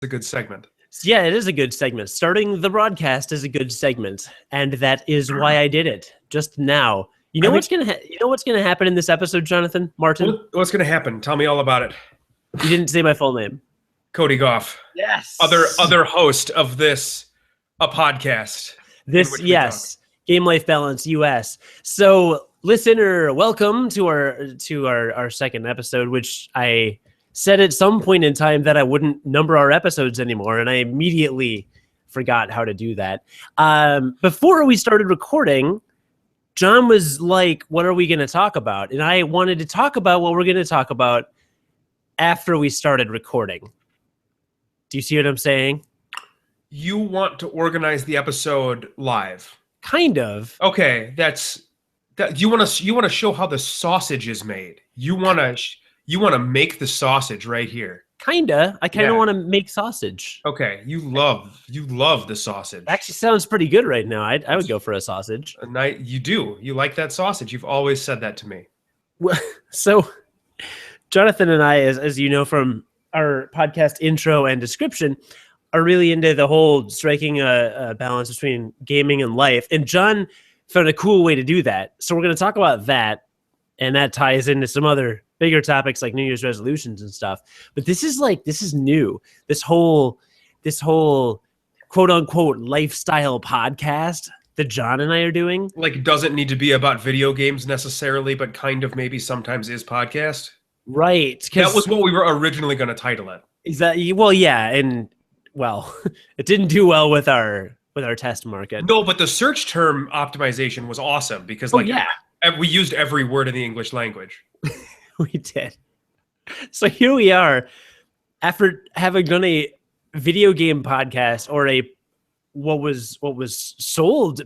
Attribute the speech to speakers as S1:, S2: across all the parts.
S1: a good segment.
S2: Yeah, it is a good segment. Starting the broadcast is a good segment, and that is why I did it just now. You know what's gonna happen in this episode, Jonathan Martin?
S1: What's gonna happen? Tell me all about it.
S2: You didn't say my full name.
S1: Cody Goff.
S2: Yes.
S1: Other host of this podcast.
S2: Game Life Balance US. So, listener, welcome to our second episode, which I said at some point in time that I wouldn't number our episodes anymore, and I immediately forgot how to do that. Before we started recording, John was like, what are we going to talk about? And I wanted to talk about what we're going to talk about after we started recording. Do you see what I'm saying?
S1: You want to organize the episode live.
S2: Kind of.
S1: Okay, you want to show how the sausage is made. You want to make the sausage right here.
S2: Kinda. I kind of want to make sausage.
S1: Okay, you love the sausage.
S2: Actually sounds pretty good right now. I would go for a sausage.
S1: You do. You like that sausage. You've always said that to me.
S2: Well, so Jonathan and I, as you know from our podcast intro and description, are really into the whole striking a balance between gaming and life. And John found a cool way to do that. So we're going to talk about that. And that ties into some other bigger topics like New Year's resolutions and stuff. But this is new. This whole quote unquote lifestyle podcast that John and I are doing.
S1: Like, doesn't need to be about video games necessarily, but kind of maybe sometimes is podcast.
S2: Right.
S1: That was what we were originally going to title it.
S2: Exactly. Well, yeah. And well, it didn't do well with our test market.
S1: No, but the search term optimization was awesome because we used every word in the English language.
S2: We did. So here we are, after having done a video game podcast or what was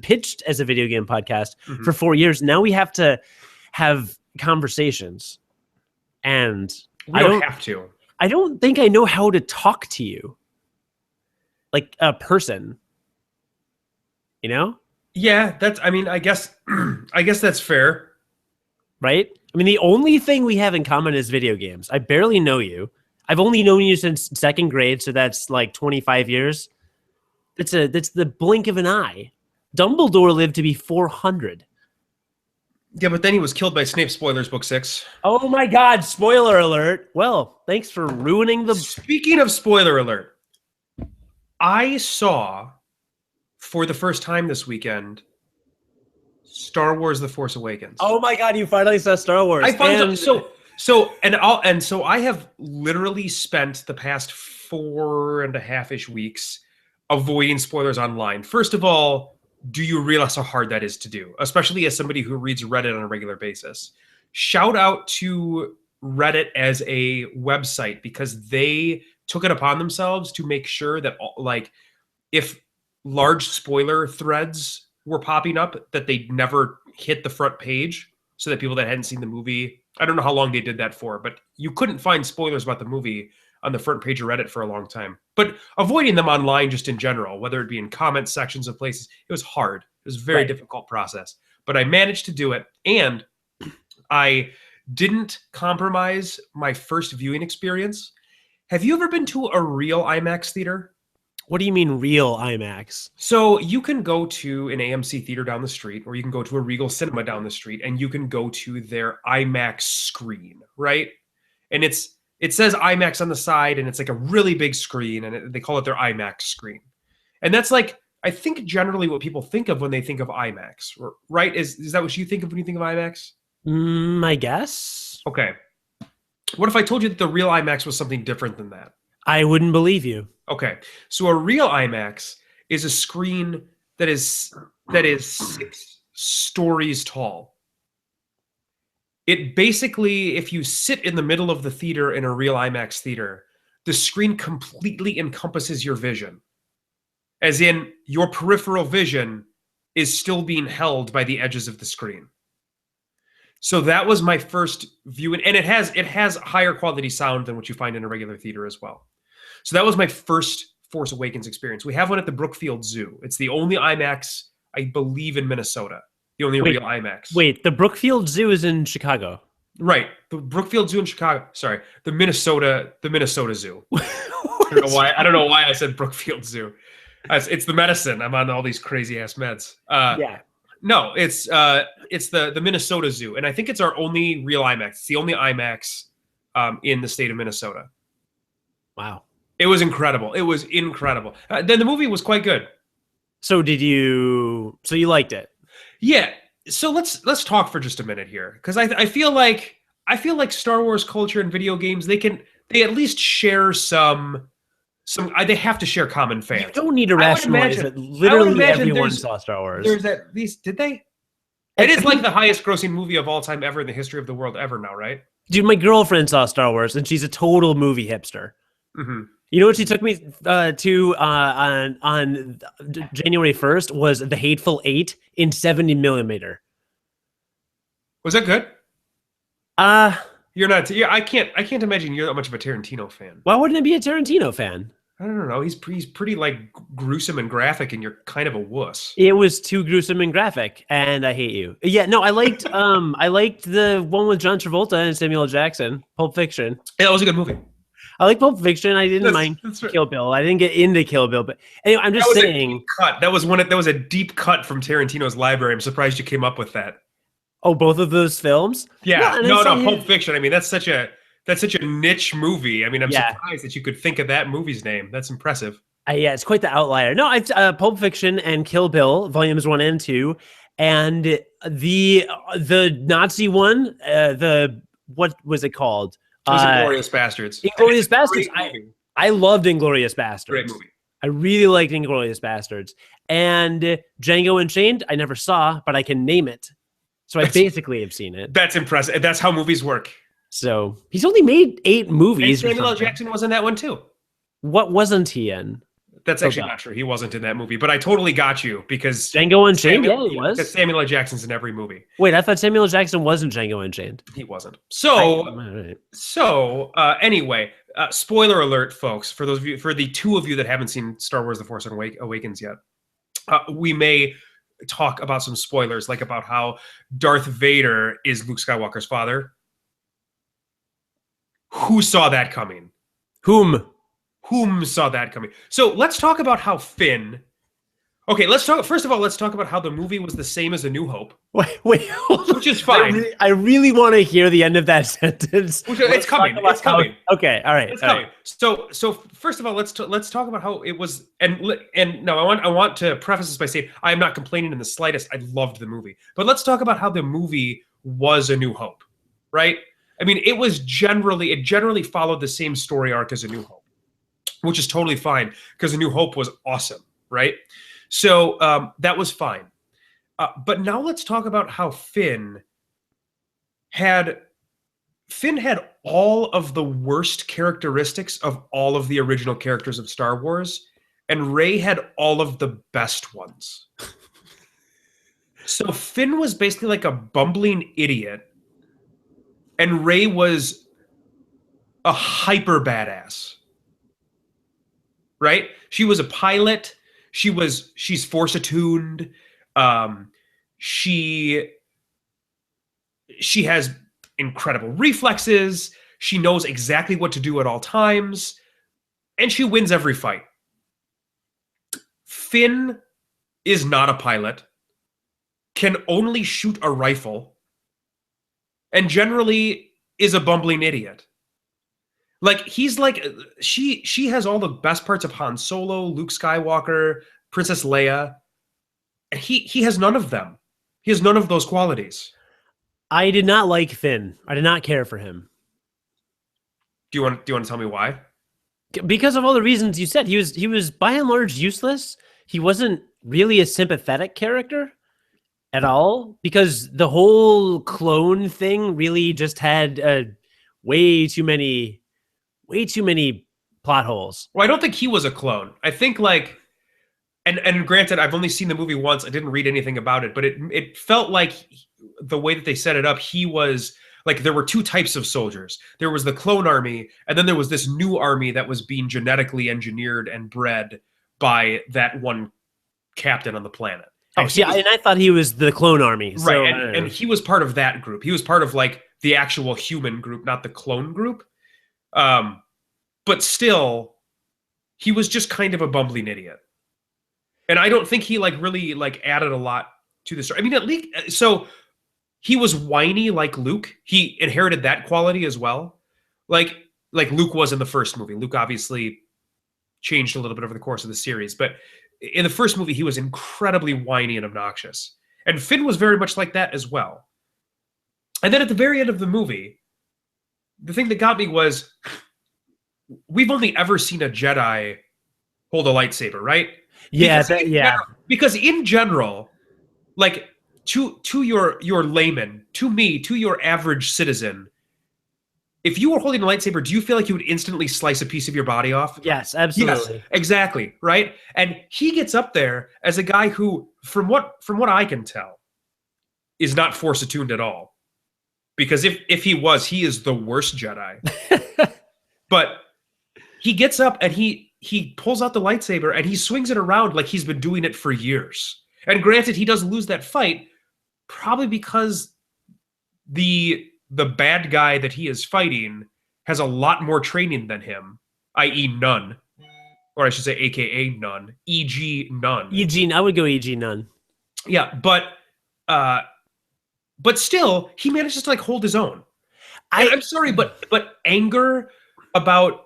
S2: pitched as a video game podcast for 4 years. Now we have to have conversations, and
S1: I
S2: don't think I know how to talk to you like a person. You know?
S1: Yeah, I guess that's fair.
S2: Right? I mean, the only thing we have in common is video games. I barely know you. I've only known you since second grade, so that's like 25 years. That's the blink of an eye. Dumbledore lived to be 400.
S1: Yeah, but then he was killed by Snape. Spoilers, book 6.
S2: Oh my God! Spoiler alert. Well, thanks for ruining the.
S1: Speaking of spoiler alert, I saw for the first time this weekend Star Wars: The Force Awakens.
S2: Oh my God! You finally saw Star Wars.
S1: I finally so I have literally spent the past 4.5-ish weeks avoiding spoilers online. First of all, do you realize how hard that is to do, especially as somebody who reads Reddit on a regular basis? Shout out to Reddit as a website because they took it upon themselves to make sure that if large spoiler threads were popping up, that they never hit the front page so that people that hadn't seen the movie, I don't know how long they did that for, but you couldn't find spoilers about the movie on the front page of Reddit for a long time. But avoiding them online just in general, whether it be in comment sections of places, it was hard. It was a very difficult process. But I managed to do it, and I didn't compromise my first viewing experience. Have you ever been to a real IMAX theater?
S2: What do you mean real IMAX?
S1: So you can go to an AMC theater down the street, or you can go to a Regal Cinema down the street, and you can go to their IMAX screen, right? And it says IMAX on the side, and it's like a really big screen, and they call it their IMAX screen. And that's like, I think generally what people think of when they think of IMAX, right? Is that what you think of when you think of IMAX?
S2: I guess.
S1: Okay. What if I told you that the real IMAX was something different than that?
S2: I wouldn't believe you.
S1: Okay, so a real IMAX is a screen that is 6 stories tall. It basically, if you sit in the middle of the theater in a real IMAX theater, the screen completely encompasses your vision. As in, your peripheral vision is still being held by the edges of the screen. So that was my first view, and it has higher quality sound than what you find in a regular theater as well. So that was my first Force Awakens experience. We have one at the Brookfield Zoo. It's the only IMAX, I believe, in Minnesota. The only real IMAX.
S2: Wait, the Brookfield Zoo is in Chicago.
S1: Right. The Brookfield Zoo in Chicago. Sorry. The Minnesota Zoo. I don't know why I said Brookfield Zoo. It's the medicine. I'm on all these crazy ass meds.
S2: Yeah.
S1: No, it's the Minnesota Zoo, and I think it's our only real IMAX. It's the only IMAX in the state of Minnesota.
S2: Wow.
S1: It was incredible. It was incredible. Then the movie was quite good.
S2: So you liked it?
S1: Yeah. So let's talk for just a minute here, because I feel like Star Wars culture and video games, they at least share some they have to share common fans.
S2: You don't need to rationalize it. Literally everyone saw Star Wars.
S1: There's at least, did they? It is like the highest grossing movie of all time ever in the history of the world ever now, right?
S2: Dude, my girlfriend saw Star Wars and she's a total movie hipster.
S1: Mm-hmm.
S2: You know what she took me to on January 1st was The Hateful Eight in 70 millimeter.
S1: Was that good? You're not. I can't imagine you're that much of a Tarantino fan.
S2: Why wouldn't it be a Tarantino fan?
S1: I don't know. He's pretty like gruesome and graphic, and you're kind of a wuss.
S2: It was too gruesome and graphic, and I hate you. Yeah, no, I liked the one with John Travolta and Samuel L. Jackson, Pulp Fiction.
S1: Yeah, that was a good movie.
S2: I like Pulp Fiction. I didn't mind
S1: right.
S2: Kill Bill. I didn't get into Kill Bill, but anyway, I'm just saying.
S1: That was a deep cut from Tarantino's library. I'm surprised you came up with that.
S2: Oh, both of those films?
S1: Yeah, no, Pulp Fiction. I mean, that's such a niche movie. I mean, I'm surprised that you could think of that movie's name. That's impressive.
S2: Yeah, it's quite the outlier. No, I've Pulp Fiction and Kill Bill, volumes 1 and 2, and the Nazi one. What was it called?
S1: It was Inglourious Bastards.
S2: Inglourious Bastards. I loved Inglourious Bastards.
S1: Great movie.
S2: I really liked Inglourious Bastards. And Django Unchained, I never saw, but I can name it. So I basically have seen it.
S1: That's impressive. That's how movies work.
S2: So he's only made 8 movies.
S1: And Samuel L. Jackson was in that one too.
S2: What wasn't he in?
S1: That's actually not true. He wasn't in that movie, but I totally got you because
S2: Django Unchained. Yeah, he was.
S1: Because Samuel L. Jackson's in every movie.
S2: Wait, I thought Samuel L. Jackson was in Django Unchained.
S1: He wasn't. Anyway, spoiler alert, folks. For the 2 of you that haven't seen Star Wars: The Force Awakens yet, we may talk about some spoilers, like about how Darth Vader is Luke Skywalker's father. Who saw that coming? Whom saw that coming? So let's talk about how Finn. Okay, first of all, let's talk about how the movie was the same as A New Hope.
S2: Wait,
S1: which is fine.
S2: I really want to hear the end of that sentence.
S1: It's coming. It's coming.
S2: Okay, all right.
S1: It's coming. So first of all, let's talk about how it was. And no, I want to preface this by saying I am not complaining in the slightest. I loved the movie, but let's talk about how the movie was A New Hope, right? I mean, it generally followed the same story arc as A New Hope, which is totally fine because A New Hope was awesome, right? So that was fine. But now let's talk about how Finn had all of the worst characteristics of all of the original characters of Star Wars, and Rey had all of the best ones. So Finn was basically like a bumbling idiot, and Rey was a hyper badass. Right? She was a pilot. She's force attuned. She has incredible reflexes. She knows exactly what to do at all times, and she wins every fight. Finn is not a pilot, can only shoot a rifle, and generally is a bumbling idiot. Like, he's like, she has all the best parts of Han Solo, Luke Skywalker, Princess Leia, and he has none of them. He has none of those qualities.
S2: I did not like Finn. I did not care for him.
S1: Do you want to tell me why?
S2: Because of all the reasons you said. He was by and large useless. He wasn't really a sympathetic character at all, because the whole clone thing really just had way too many plot holes.
S1: Well, I don't think he was a clone. I think like, and granted, I've only seen the movie once. I didn't read anything about it, but it felt like the way that they set it up, he was like, there were 2 types of soldiers. There was the clone army, and then there was this new army that was being genetically engineered and bred by that one captain on the planet.
S2: And I thought he was the clone army.
S1: Right, so, and he was part of that group. He was part of like the actual human group, not the clone group. But still, he was just kind of a bumbling idiot. And I don't think he like really like added a lot to the story. I mean, at least so he was whiny like Luke. He inherited that quality as well. Like Luke was in the first movie. Luke obviously changed a little bit over the course of the series, but in the first movie he was incredibly whiny and obnoxious. And Finn was very much like that as well. And then at the very end of the movie, the thing that got me was we've only ever seen a Jedi hold a lightsaber, right?
S2: Yeah,
S1: because in general, like to your layman, to me, to your average citizen, if you were holding a lightsaber, do you feel like you would instantly slice a piece of your body off?
S2: Yes, absolutely.
S1: Yes, exactly, right? And he gets up there as a guy who, from what I can tell, is not Force attuned at all. Because if he was, he is the worst Jedi. But he gets up and he pulls out the lightsaber and he swings it around like he's been doing it for years. And granted, he does lose that fight, probably because the bad guy that he is fighting has a lot more training than him, i.e. none. Or I should say AKA none. E.g. none.
S2: I would go E.g. none.
S1: Yeah, but still, he manages to like hold his own. I'm sorry, but anger about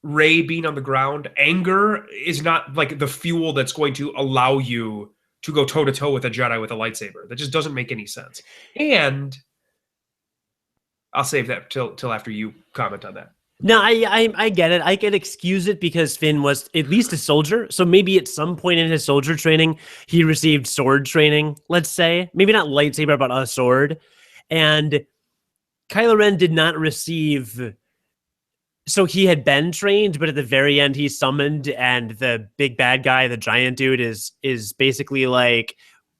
S1: Rey being on the ground, anger is not like the fuel that's going to allow you to go toe to toe with a Jedi with a lightsaber. That just doesn't make any sense. And I'll save that till after you comment on that.
S2: No, I get it. I can excuse it because Finn was at least a soldier. So maybe at some point in his soldier training, he received sword training, let's say. Maybe not lightsaber, but a sword. And Kylo Ren did not receive... So he had been trained, but at the very end he's summoned, and the big bad guy, the giant dude, is basically like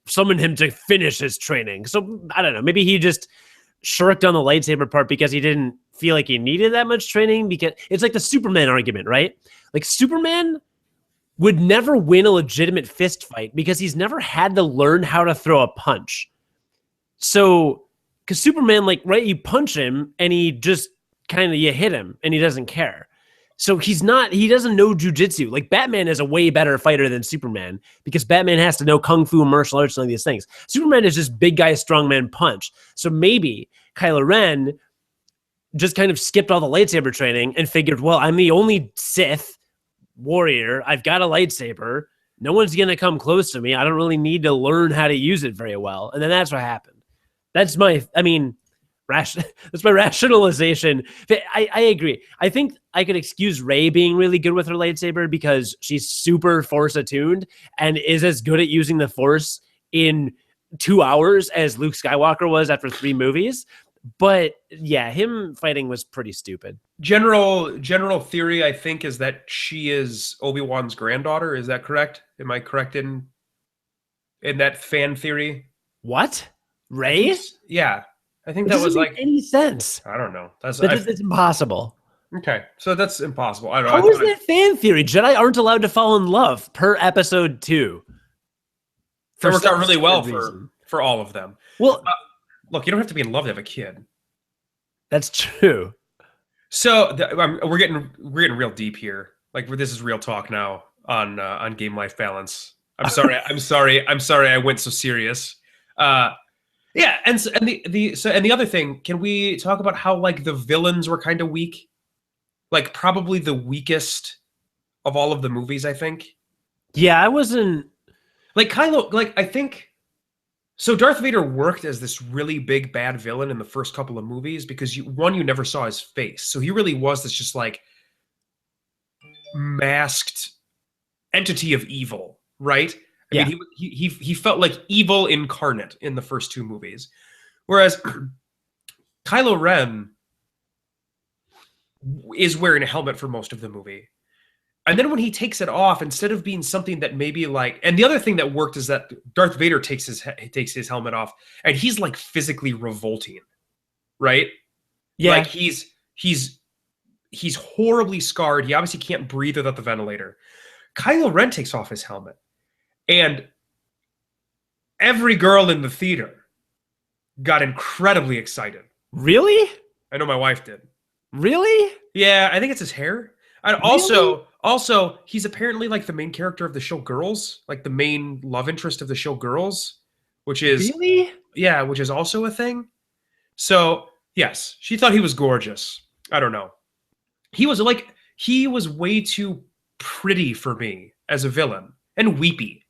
S2: summoned him to finish his training. So I don't know. Maybe he just shirked on the lightsaber part because he didn't feel like he needed that much training. Because it's like the Superman argument, right? Like Superman would never win a legitimate fist fight because he's never had to learn how to throw a punch. So, because Superman, like, right, you punch him and he just kind of, you hit him and he doesn't care. So he doesn't know jujitsu. Like Batman is a way better fighter than Superman because Batman has to know kung fu, martial arts, and all these things. Superman is just big guy, strongman punch. So maybe Kylo Ren just kind of skipped all the lightsaber training and figured, well, I'm the only Sith warrior. I've got a lightsaber. No one's going to come close to me. I don't really need to learn how to use it very well. And then that's what happened. That's my rationalization. I agree. I think I could excuse Rey being really good with her lightsaber because she's super Force attuned and is as good at using the Force in 2 hours as Luke Skywalker was after 3 movies. But yeah, him fighting was pretty stupid.
S1: General theory, I think, is that she is Obi-Wan's granddaughter. Is that correct? Am I correct in that fan theory?
S2: What? Rey?
S1: Yeah. I think that was like
S2: any sense.
S1: I don't know.
S2: That's impossible.
S1: Okay, so that's impossible. I don't know.
S2: How is that fan theory? Jedi aren't allowed to fall in love per episode 2.
S1: That worked out really well for all of them.
S2: Well,
S1: look, you don't have to be in love to have a kid.
S2: That's true.
S1: So we're getting real deep here. Like this is real talk now on game life balance. I'm sorry. I went so serious. Yeah, and the other thing, can we talk about how like the villains were kind of weak? Like probably the weakest of all of the movies, I think.
S2: Yeah, I wasn't
S1: like Kylo. Like I think so. Darth Vader worked as this really big bad villain in the first couple of movies because you never saw his face, so he really was this just like masked entity of evil, right? I mean, he felt like evil incarnate in the first 2 movies. Whereas Kylo Ren is wearing a helmet for most of the movie. And then when he takes it off, instead of being something that maybe like... And the other thing that worked is that Darth Vader takes his helmet off, and he's like physically revolting, right?
S2: Yeah.
S1: Like he's horribly scarred. He obviously can't breathe without the ventilator. Kylo Ren takes off his helmet. And every girl in the theater got incredibly excited.
S2: Really?
S1: I know my wife did.
S2: Really?
S1: Yeah, I think it's his hair. And
S2: Really?
S1: also, he's apparently like the main character of the show Girls, like the main love interest of the show Girls, which is
S2: Really?
S1: yeah, which is also a thing. So yes, she thought he was gorgeous. I don't know. He was way too pretty for me as a villain and weepy.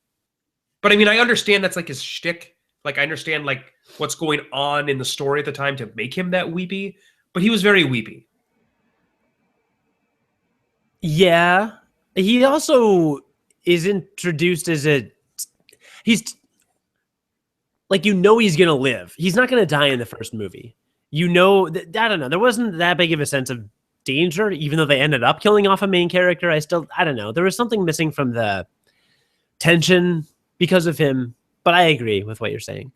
S1: But I mean, I understand that's like his shtick. Like I understand like what's going on in the story at the time to make him that weepy. But he was very weepy.
S2: Yeah. He also is introduced as he's like, he's gonna live. He's not gonna die in the first movie. I don't know. There wasn't that big of a sense of danger, even though they ended up killing off a main character. I don't know. There was something missing from the tension because of him. But I agree with what you're saying.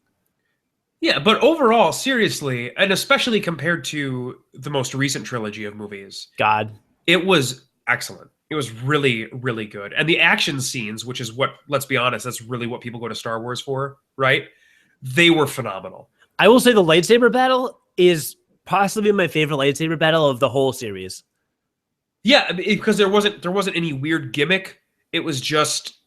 S1: Yeah, but overall, seriously, and especially compared to the most recent trilogy of movies,
S2: God.
S1: it was excellent. It was really, really good. And the action scenes, which is what, let's be honest, that's really what people go to Star Wars for, right? They were phenomenal.
S2: I will say the lightsaber battle is possibly my favorite lightsaber battle of the whole series.
S1: Yeah, because there wasn't any weird gimmick. It was just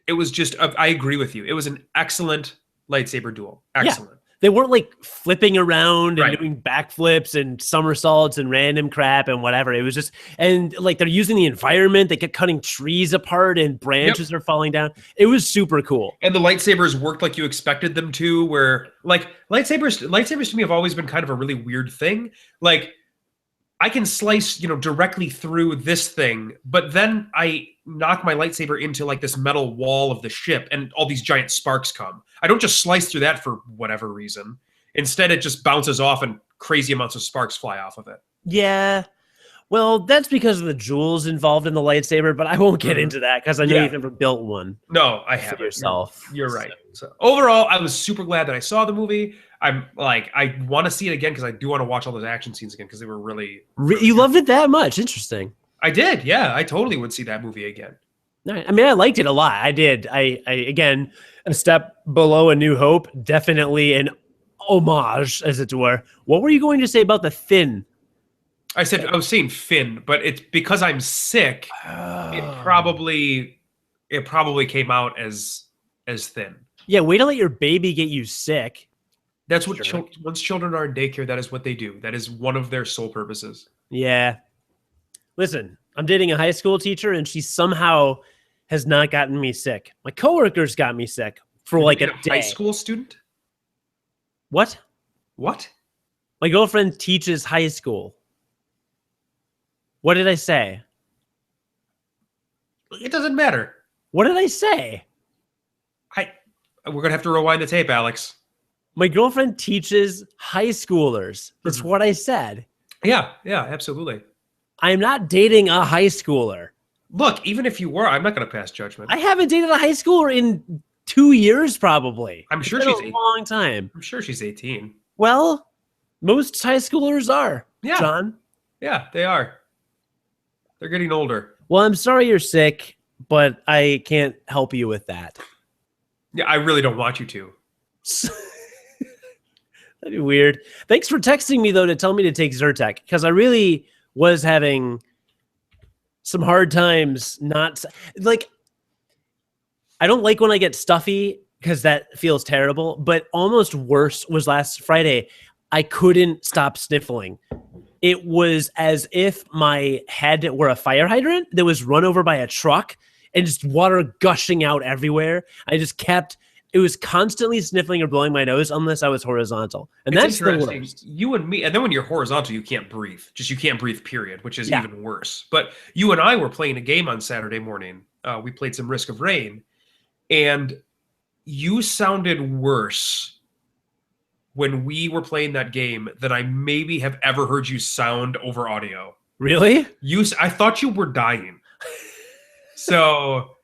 S1: I agree with you. It was an excellent lightsaber duel. Excellent.
S2: Yeah. They weren't like flipping around and
S1: Right.
S2: doing backflips and somersaults and random crap and whatever. It was just, and like they're using the environment. They kept cutting trees apart and branches are falling down. It was super cool.
S1: And the lightsabers worked like you expected them to, where like lightsabers to me have always been kind of a really weird thing. Like I can slice, directly through this thing, but then I knock my lightsaber into like this metal wall of the ship and all these giant sparks come. I don't just slice through that for whatever reason. Instead, it just bounces off and crazy amounts of sparks fly off of it.
S2: Yeah. Well, that's because of the jewels involved in the lightsaber, but I won't get into that because I know you've never built one.
S1: No, I
S2: for
S1: haven't.
S2: yourself.
S1: You're right. So overall, I was super glad that I saw the movie. I'm like, I want to see it again because I do want to watch all those action scenes again because they were really
S2: You loved it that much? Interesting.
S1: I did. Yeah, I totally would see that movie again.
S2: I mean, I liked it a lot. I did. I again, a step below A New Hope, definitely an homage, as it were. What were you going to say about the Finn?
S1: I was saying Finn, but it's because I'm sick. It probably came out as thin.
S2: Yeah, wait to let your baby get you sick.
S1: That's what once children are in daycare, that is what they do. That is one of their sole purposes.
S2: Yeah. Listen, I'm dating a high school teacher, and she somehow has not gotten me sick. My coworkers got me sick for like a day.
S1: High school student?
S2: What?
S1: What?
S2: My girlfriend teaches high school. What did I say?
S1: It doesn't matter.
S2: What did I say?
S1: We're gonna have to rewind the tape, Alex.
S2: My girlfriend teaches high schoolers. That's what I said.
S1: Yeah, absolutely.
S2: I'm not dating a high schooler.
S1: Look, even if you were, I'm not going to pass judgment.
S2: I haven't dated a high schooler in 2 years, probably.
S1: I'm sure
S2: it's
S1: she's
S2: been a long time.
S1: I'm sure she's 18.
S2: Well, most high schoolers are.
S1: Yeah,
S2: John.
S1: Yeah, they are. They're getting older.
S2: Well, I'm sorry you're sick, but I can't help you with that.
S1: Yeah, I really don't want you to.
S2: That'd be weird. Thanks for texting me, though, to tell me to take Zyrtec, because I really was having some hard times. I don't like when I get stuffy because that feels terrible, but almost worse was last Friday. I couldn't stop sniffling. It was as if my head were a fire hydrant that was run over by a truck and just water gushing out everywhere. It was constantly sniffling or blowing my nose unless I was horizontal. And that's the worst.
S1: You and me, and then when you're horizontal, you can't breathe. You can't breathe, period, which is even worse. But you and I were playing a game on Saturday morning. We played some Risk of Rain, and you sounded worse when we were playing that game than I maybe have ever heard you sound over audio.
S2: Really?
S1: I thought you were dying. So...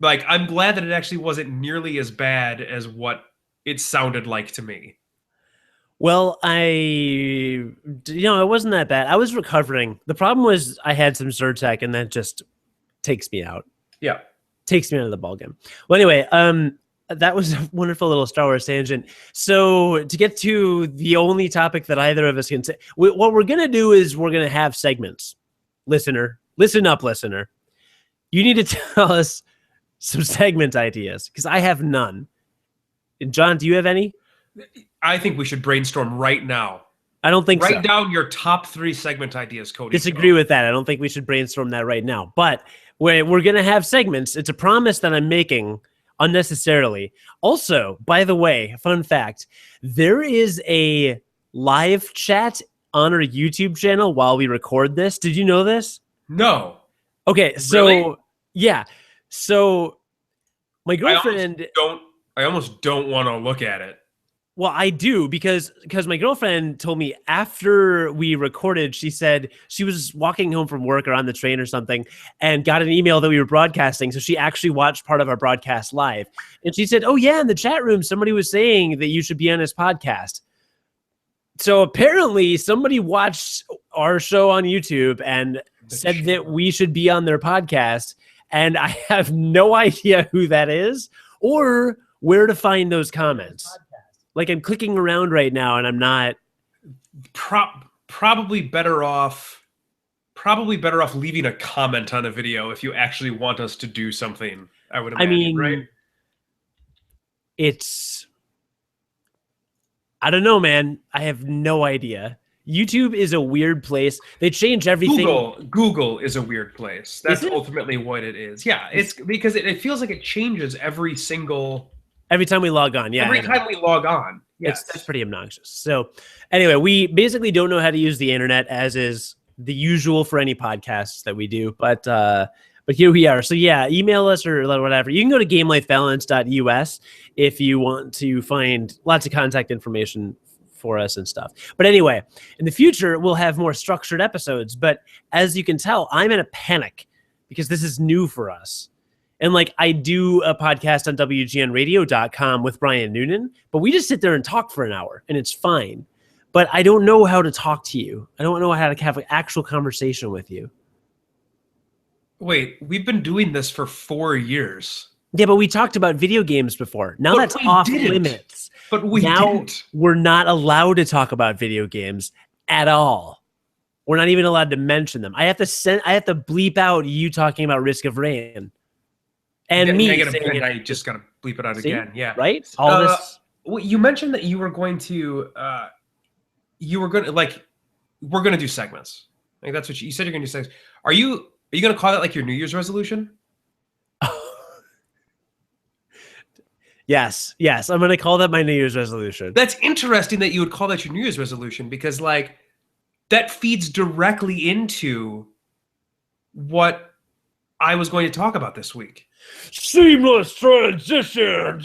S1: like, I'm glad that it actually wasn't nearly as bad as what it sounded like to me.
S2: Well, it wasn't that bad. I was recovering. The problem was I had some Zyrtec, and that just takes me out.
S1: Yeah.
S2: Takes me out of the ballgame. Well, anyway, that was a wonderful little Star Wars tangent. So to get to the only topic that either of us can say, what we're going to do is we're going to have segments. listener, listen up, listener. You need to tell us some segment ideas because I have none. And John, do you have any?
S1: I think we should brainstorm right now.
S2: I don't think so.
S1: Write down your top 3 segment ideas, Cody.
S2: Disagree with that. I don't think we should brainstorm that right now. But we're going to have segments. It's a promise that I'm making unnecessarily. Also, by the way, fun fact, there is a live chat on our YouTube channel while we record this. Did you know this?
S1: No.
S2: Okay, so
S1: Really?
S2: yeah. So my girlfriend
S1: I almost don't want to look at it.
S2: Well, I do because my girlfriend told me after we recorded, she said she was walking home from work or on the train or something and got an email that we were broadcasting. So she actually watched part of our broadcast live. And she said, oh, yeah, in the chat room, somebody was saying that you should be on his podcast. So apparently somebody watched our show on YouTube and said that we should be on their podcast. And I have no idea who that is or where to find those comments. Like I'm clicking around right now and I'm not
S1: probably better off leaving a comment on a video if you actually want us to do something, I would imagine, right?
S2: I don't know, man. I have no idea. YouTube is a weird place. They change everything.
S1: Google is a weird place. That's ultimately what it is. Yeah, it's because it feels like it changes every time
S2: we log on. Yeah.
S1: Every time we log on. Yes.
S2: That's pretty obnoxious. So anyway, we basically don't know how to use the internet, as is the usual for any podcasts that we do. But here we are. So yeah, email us or whatever. You can go to gamelifebalance.us if you want to find lots of contact information for us and stuff. But anyway, in the future, we'll have more structured episodes. But as you can tell, I'm in a panic because this is new for us. And like I do a podcast on WGNradio.com with Brian Noonan, but we just sit there and talk for an hour and it's fine. But I don't know how to talk to you. I don't know how to have an actual conversation with you.
S1: Wait, we've been doing this for 4 years.
S2: Yeah, but we talked about video games before. Now that's off limits.
S1: But
S2: we're not allowed to talk about video games at all. We're not even allowed to mention them. I have to bleep out you talking about Risk of Rain. And
S1: I just gotta bleep it out again. Yeah.
S2: Right? All this.
S1: Well, you mentioned that we're going to do segments. Like that's what you said you're gonna do segments. Are you gonna call that like your New Year's resolution?
S2: Yes. I'm gonna call that my New Year's resolution.
S1: That's interesting that you would call that your New Year's resolution because like that feeds directly into what I was going to talk about this week.
S2: Seamless transition.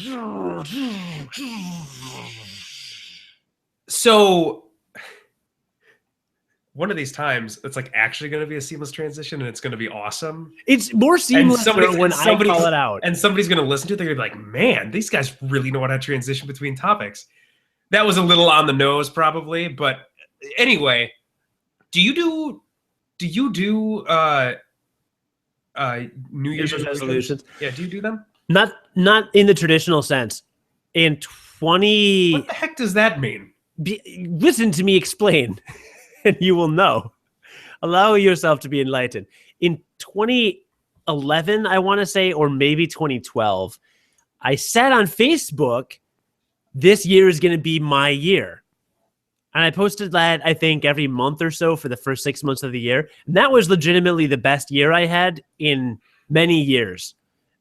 S1: So one of these times it's like actually going to be a seamless transition and it's going to be awesome.
S2: It's more seamless when I call it out.
S1: And somebody's going to listen to it. They're going to be like, man, these guys really know how to transition between topics. That was a little on the nose probably. But anyway, do you do New Year's resolutions? Yeah, do you do them?
S2: Not in the traditional sense. In 20...
S1: What the heck does that mean?
S2: Listen to me explain, and you will know. Allow yourself to be enlightened. In 2011, I want to say, or maybe 2012, I said on Facebook, this year is going to be my year. And I posted that, I think, every month or so for the first 6 months of the year. And that was legitimately the best year I had in many years.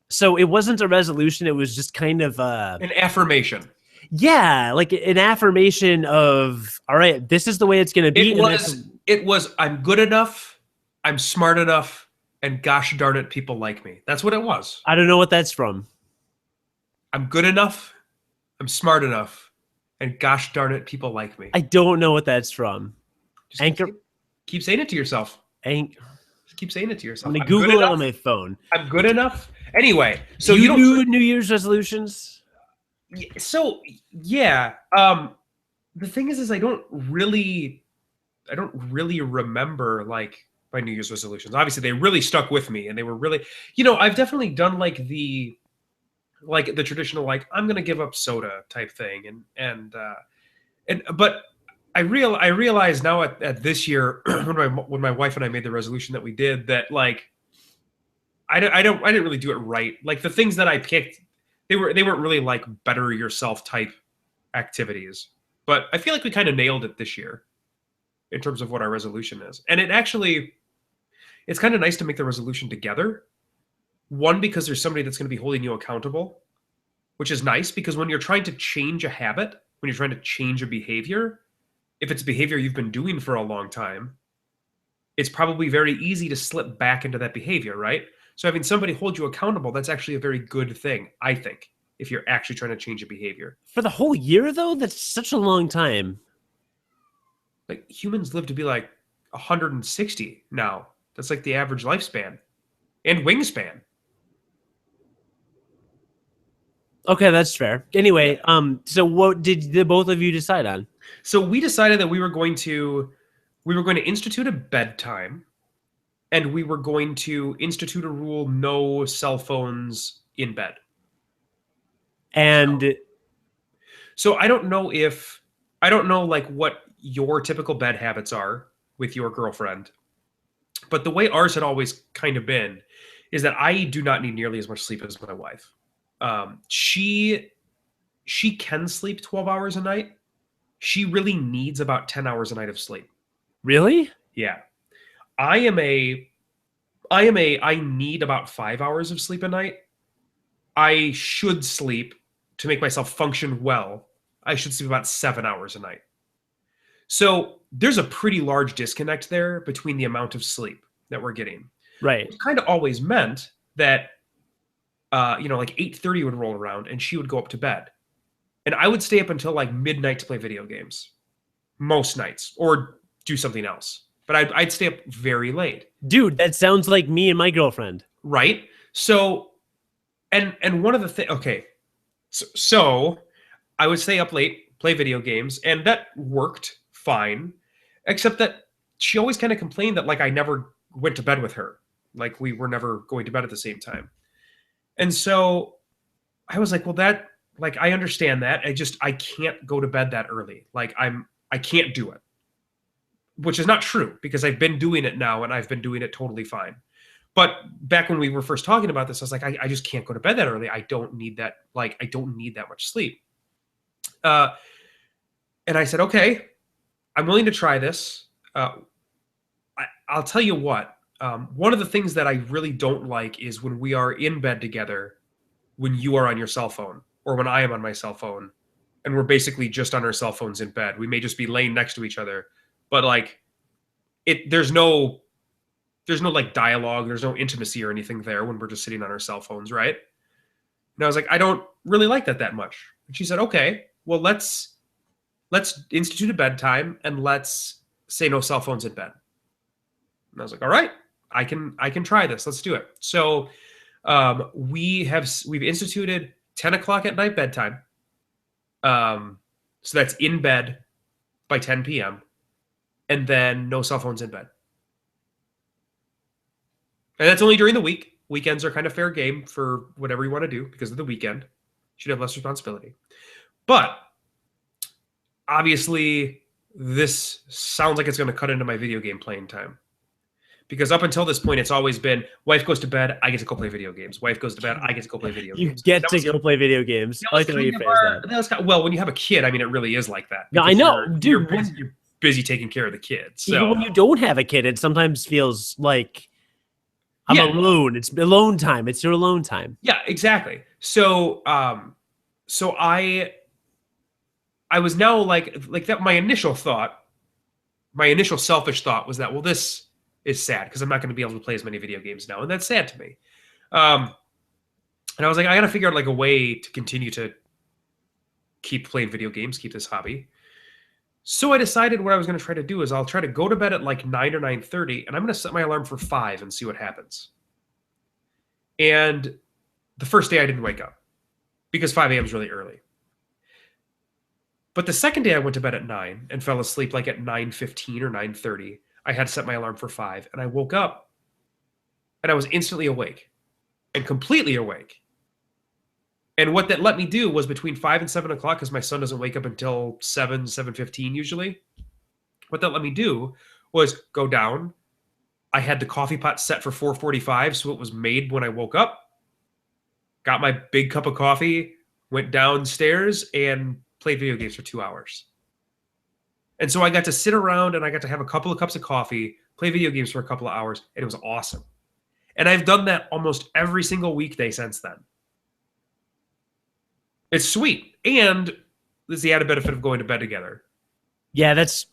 S2: So it wasn't a resolution. It was just kind of
S1: an affirmation.
S2: Yeah, like an affirmation of, all right, this is the way it's going to be.
S1: It was, I'm good enough, I'm smart enough, and gosh darn it, people like me. That's what it was.
S2: I don't know what that's from.
S1: I'm good enough, I'm smart enough, and gosh darn it, people like me.
S2: I don't know what that's from.
S1: Just keep saying it to yourself. Just keep saying it to yourself.
S2: I'm going to Google it on my phone.
S1: I'm good enough. Anyway, so
S2: you do New Year's resolutions?
S1: So yeah. The thing is I don't really remember like my New Year's resolutions. Obviously, they really stuck with me, and they were really, I've definitely done like the traditional like I'm gonna give up soda type thing, but I realize now at this year when my wife and I made the resolution that we did that like I didn't really do it right. Like the things that I picked, they weren't really like better yourself type activities. But I feel like we kind of nailed it this year in terms of what our resolution is. And it's kind of nice to make the resolution together. One, because there's somebody that's going to be holding you accountable, which is nice because when you're trying to change a habit, when you're trying to change a behavior, if it's a behavior you've been doing for a long time, it's probably very easy to slip back into that behavior, right? So having somebody hold you accountable, that's actually a very good thing, I think, if you're actually trying to change a behavior.
S2: For the whole year, though, that's such a long time.
S1: Like humans live to be like 160 now. That's like the average lifespan and wingspan.
S2: Okay, that's fair. Anyway, so what did the both of you decide on?
S1: So we decided that we were going to institute a bedtime, and we were going to institute a rule: no cell phones in bed.
S2: And
S1: so I don't know like what your typical bed habits are with your girlfriend, but the way ours had always kind of been is that I do not need nearly as much sleep as my wife. She can sleep 12 hours a night. She really needs about 10 hours a night of sleep.
S2: really?
S1: Yeah. I need about 5 hours of sleep a night. I should sleep to make myself function well. I should sleep about 7 hours a night. So there's a pretty large disconnect there between the amount of sleep that we're getting.
S2: Right.
S1: It kind of always meant that, like 8:30 would roll around and she would go up to bed. And I would stay up until like midnight to play video games most nights or do something else. But I'd stay up very late.
S2: Dude, that sounds like me and my girlfriend.
S1: Right? So, and one of the things, okay, so I would stay up late, play video games, and that worked fine, except that she always kind of complained that like I never went to bed with her. Like we were never going to bed at the same time. And so I was like, well, that, like, I understand that. I can't go to bed that early. Like I can't do it, which is not true because I've been doing it now and I've been doing it totally fine. But back when we were first talking about this, I was like, I just can't go to bed that early. I don't need that. Like, I don't need that much sleep. And I said, okay, I'm willing to try this. I'll tell you what. One of the things that I really don't like is when we are in bed together, when you are on your cell phone or when I am on my cell phone, and we're basically just on our cell phones in bed. We may just be laying next to each other, but like there's no like dialogue, there's no intimacy or anything there when we're just sitting on our cell phones, right? And I was like, I don't really like that much. And she said, okay, well, let's institute a bedtime and let's say no cell phones in bed. And I was like, all right, I can try this. Let's do it. So we've instituted 10 o'clock at night bedtime. So that's in bed by 10 p.m. and then no cell phones in bed. And that's only during the week. Weekends are kind of fair game for whatever you want to do because of the weekend. You should have less responsibility. But obviously, this sounds like it's going to cut into my video game playing time. Because up until this point, it's always been, wife goes to bed, I get to go play video games. Wife goes to bed, I get to go play video games.
S2: You get to go play video games. I like the way you phrase that.
S1: Well, when you have a kid, I mean, it really is like that.
S2: No, I know. Dude,
S1: you're busy taking care of the kids. So.
S2: Even when you don't have a kid, it sometimes feels like I'm alone. It's alone time. It's your alone time.
S1: Yeah, exactly. So I was now like that. My initial selfish thought was that, well, this is sad because I'm not going to be able to play as many video games now, and that's sad to me. And I was like, I got to figure out like a way to continue to keep playing video games, keep this hobby. So I decided what I was going to try to do is I'll try to go to bed at like 9 or 9:30, and I'm going to set my alarm for 5 and see what happens. And the first day I didn't wake up because 5 a.m. is really early. But the second day I went to bed at 9 and fell asleep like at 9:15 or 9:30. I had set my alarm for 5, and I woke up, and I was instantly awake and completely awake. And what that let me do was between 5 and 7 o'clock, because my son doesn't wake up until 7:15 usually. What that let me do was go down. I had the coffee pot set for 4:45, so it was made when I woke up. Got my big cup of coffee, went downstairs, and played video games for 2 hours. And so I got to sit around and I got to have a couple of cups of coffee, play video games for a couple of hours, and it was awesome. And I've done that almost every single weekday since then. It's sweet. And there's the added benefit of going to bed together.
S2: Yeah, that's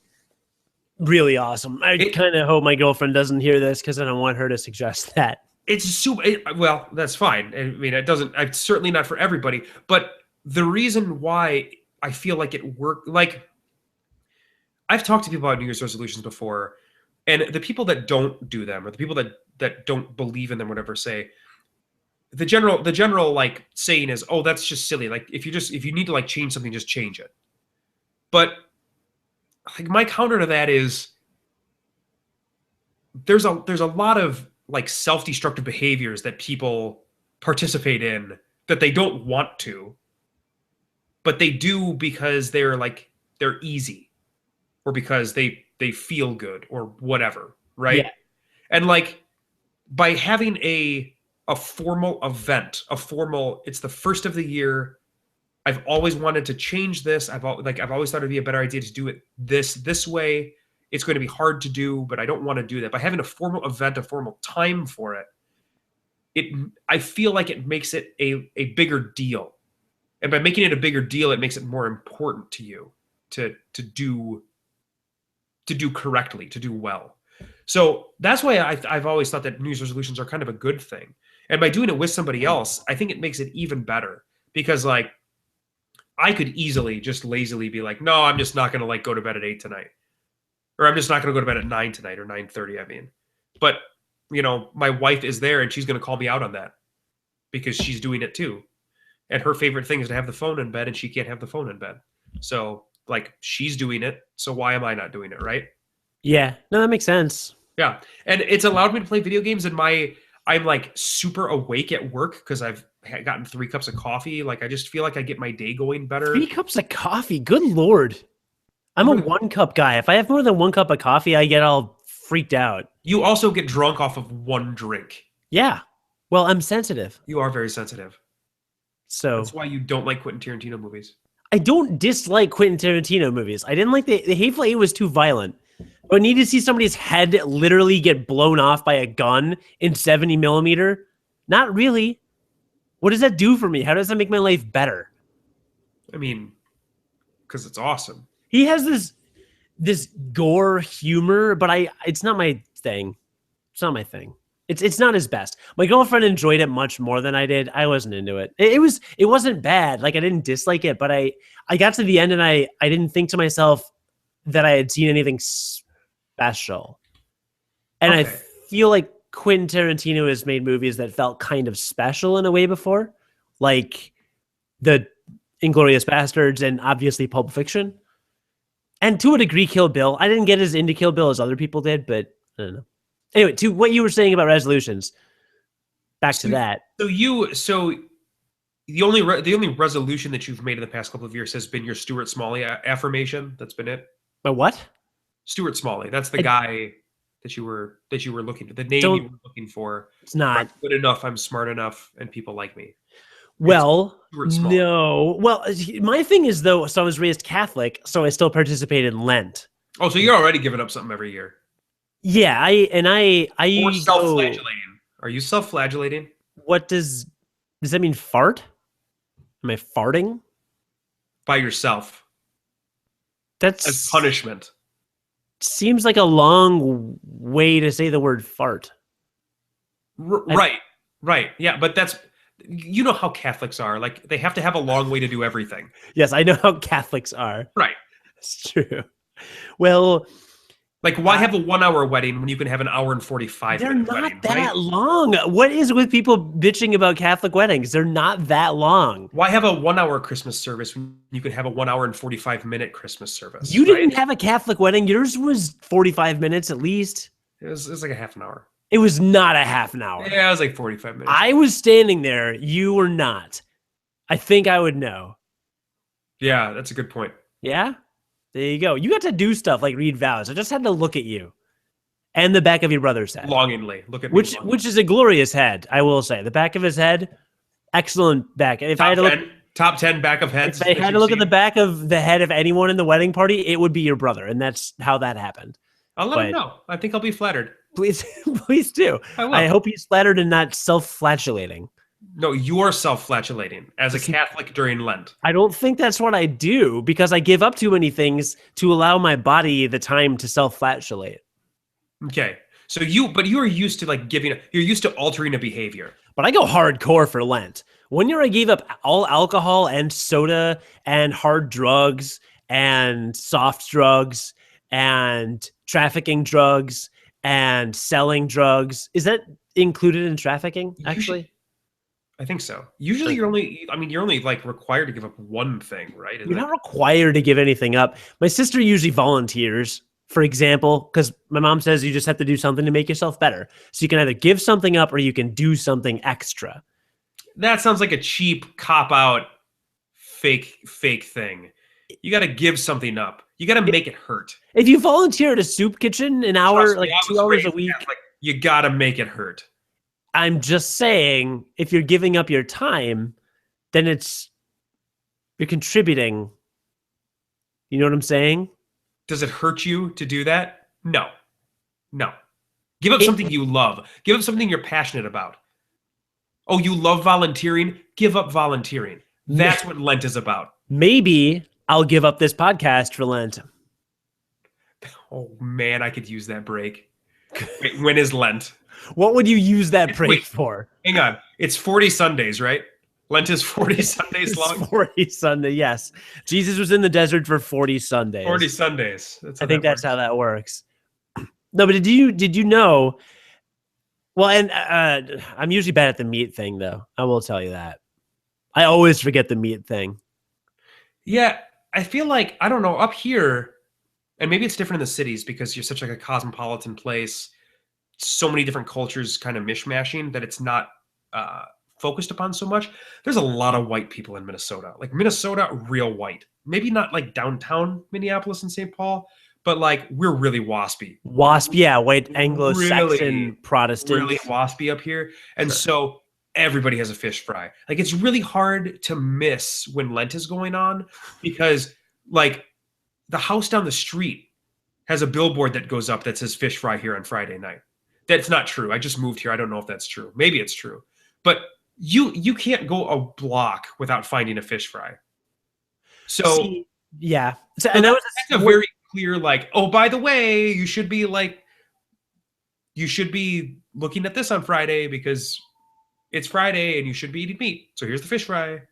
S2: really awesome. I kind of hope my girlfriend doesn't hear this because I don't want her to suggest that.
S1: It's super. Well, that's fine. I mean, it's certainly not for everybody. But the reason why I feel like it worked, like, I've talked to people about New Year's resolutions before, and the people that don't do them, or the people that don't believe in them, whatever, say the general like saying is, oh, that's just silly. Like, if you need to like change something, just change it. But like, my counter to that is there's a lot of like self-destructive behaviors that people participate in that they don't want to, but they do because they're easy, or because they feel good, or whatever, right?
S2: Yeah.
S1: And like, by having a formal event, it's the first of the year. I've always wanted to change this. I've always thought it'd be a better idea to do it this way. It's going to be hard to do, but I don't want to do that. By having a formal event, a formal time for it, I feel like it makes it a bigger deal. And by making it a bigger deal, it makes it more important to you to do correctly, to do well. So that's why I've always thought that New Year's resolutions are kind of a good thing. And by doing it with somebody else, I think it makes it even better, because like, I could easily just lazily be like, no, I'm just not going to like go to bed at 8 tonight. Or I'm just not going to go to bed at 9 tonight, or 9:30, I mean. But, you know, my wife is there and she's going to call me out on that because she's doing it too. And her favorite thing is to have the phone in bed, and she can't have the phone in bed. So like, she's doing it. So why am I not doing it, right?
S2: Yeah, no, that makes sense.
S1: Yeah. And it's allowed me to play video games, and I'm like super awake at work because I've gotten 3 cups of coffee. Like, I just feel like I get my day going better.
S2: 3 cups of coffee? Good Lord. I'm a 1-cup guy. If I have more than 1 cup of coffee, I get all freaked out.
S1: You also get drunk off of 1 drink.
S2: Yeah. Well, I'm sensitive.
S1: You are very sensitive.
S2: So
S1: that's why you don't like Quentin Tarantino movies.
S2: I don't dislike Quentin Tarantino movies. I didn't like the Hateful Eight was too violent. I need to see somebody's head literally get blown off by a gun in 70 millimeter. Not really. What does that do for me? How does that make my life better?
S1: I mean, because it's awesome.
S2: He has this gore humor, but it's not my thing. It's not my thing. It's not his best. My girlfriend enjoyed it much more than I did. I wasn't into it. It wasn't bad. Like, I didn't dislike it, but I got to the end and I didn't think to myself that I had seen anything special. And okay. I feel like Quentin Tarantino has made movies that felt kind of special in a way before, like the Inglourious Bastards and obviously Pulp Fiction. And to a degree, Kill Bill. I didn't get as into Kill Bill as other people did, but I don't know. Anyway, to what you were saying about resolutions, back to that.
S1: So the only resolution that you've made in the past couple of years has been your Stuart Smalley affirmation. That's been it.
S2: My what?
S1: Stuart Smalley. That's the guy that you were looking for. The name you were looking for.
S2: It's not.
S1: I'm good enough. I'm smart enough, and people like me.
S2: Well, no. Well, my thing is, though, so I was raised Catholic, so I still participate in Lent.
S1: Oh, so you're already giving up something every year.
S2: Yeah, I
S1: or self-flagellating. Are you self-flagellating?
S2: What does that mean? Fart? Am I farting?
S1: By yourself.
S2: That's
S1: as punishment.
S2: Seems like a long way to say the word fart.
S1: Right. Yeah, but that's, you know how Catholics are. Like, they have to have a long way to do everything.
S2: Yes, I know how Catholics are.
S1: Right.
S2: It's true. Well,
S1: like, why have a 1-hour wedding when you can have an hour and 45 minute wedding?
S2: They're not that long. What is with people bitching about Catholic weddings? They're not that long.
S1: Why have a 1-hour Christmas service when you can have a 1 hour and 45 minute Christmas service?
S2: You didn't have a Catholic wedding. Yours was 45 minutes at least.
S1: It was like a half an hour.
S2: It was not a half an hour.
S1: Yeah, it was like 45 minutes.
S2: I was standing there. You were not. I think I would know.
S1: Yeah, that's a good point.
S2: Yeah? There you go. You got to do stuff like read vows. I just had to look at you and the back of your brother's head.
S1: Longingly. Look at me.
S2: Which is a glorious head, I will say. The back of his head, excellent back. If I had to look
S1: top 10 back of heads.
S2: If I had to look at the back of the head of anyone in the wedding party, it would be your brother, and that's how that happened.
S1: I'll let him know. I think I'll be flattered.
S2: Please, please do. I hope he's flattered and not self-flatulating.
S1: No, you're self-flatulating as a Catholic during Lent.
S2: I don't think that's what I do because I give up too many things to allow my body the time to self-flatulate.
S1: Okay. So you are used to like you're used to altering a behavior.
S2: But I go hardcore for Lent. 1 year I gave up all alcohol and soda and hard drugs and soft drugs and trafficking drugs and selling drugs. Is that included in trafficking, actually?
S1: I think so. Usually you're only like required to give up one thing, right?
S2: You're not required to give anything up. My sister usually volunteers, for example, because my mom says you just have to do something to make yourself better. So you can either give something up or you can do something extra.
S1: That sounds like a cheap cop-out fake thing. You got to give something up. You got to make it hurt.
S2: If you volunteer at a soup kitchen an hour, like 2 hours a week,
S1: you got to make it hurt.
S2: I'm just saying, if you're giving up your time, then you're contributing. You know what I'm saying?
S1: Does it hurt you to do that? No. Give up something you love. Give up something you're passionate about. Oh, you love volunteering? Give up volunteering. That's what Lent is about.
S2: Maybe I'll give up this podcast for Lent.
S1: Oh, man, I could use that break. Wait, when is Lent?
S2: What would you use that break for?
S1: Hang on. It's 40 Sundays, right? Lent is 40 Sundays long?
S2: 40 Sundays, yes. Jesus was in the desert for 40 Sundays.
S1: 40 Sundays.
S2: I think that's how that works. No, but did you know... Well, and I'm usually bad at the meat thing, though. I will tell you that. I always forget the meat thing.
S1: Yeah, I feel like, I don't know, up here, and maybe it's different in the cities because you're such like a cosmopolitan place, so many different cultures kind of mishmashing that it's not focused upon so much. There's a lot of white people in Minnesota. Like Minnesota, real white. Maybe not like downtown Minneapolis and St. Paul, but like we're really waspy.
S2: Yeah, white Anglo-Saxon Protestant.
S1: Really waspy up here. And so everybody has a fish fry. Like it's really hard to miss when Lent is going on because like the house down the street has a billboard that goes up that says fish fry here on Friday night. That's not true. I just moved here. I don't know if that's true. Maybe it's true. But you can't go a block without finding a fish fry. So
S2: yeah. So,
S1: and that's a very clear, like, oh, by the way, you should be looking at this on Friday because it's Friday and you should be eating meat. So here's the fish fry.